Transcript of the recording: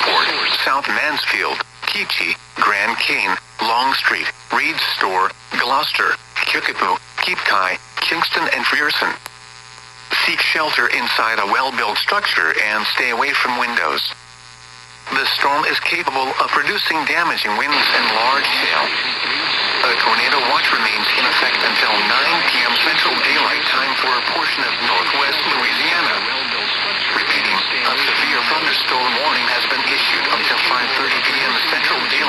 Newport, South Mansfield, Keachie, Grand Cane, Longstreet, Reed's Store, Gloucester, Kickapoo, Keepkai, Kingston and Frierson. Seek shelter inside a well-built structure and stay away from windows. The storm is capable of producing damaging winds and large hail. A tornado watch remains in effect until 9 p.m. Central Daylight Time for a portion of northwest Louisiana. Repeating, a severe thunderstorm warning has been issued until 5:30 p.m. Central Daylight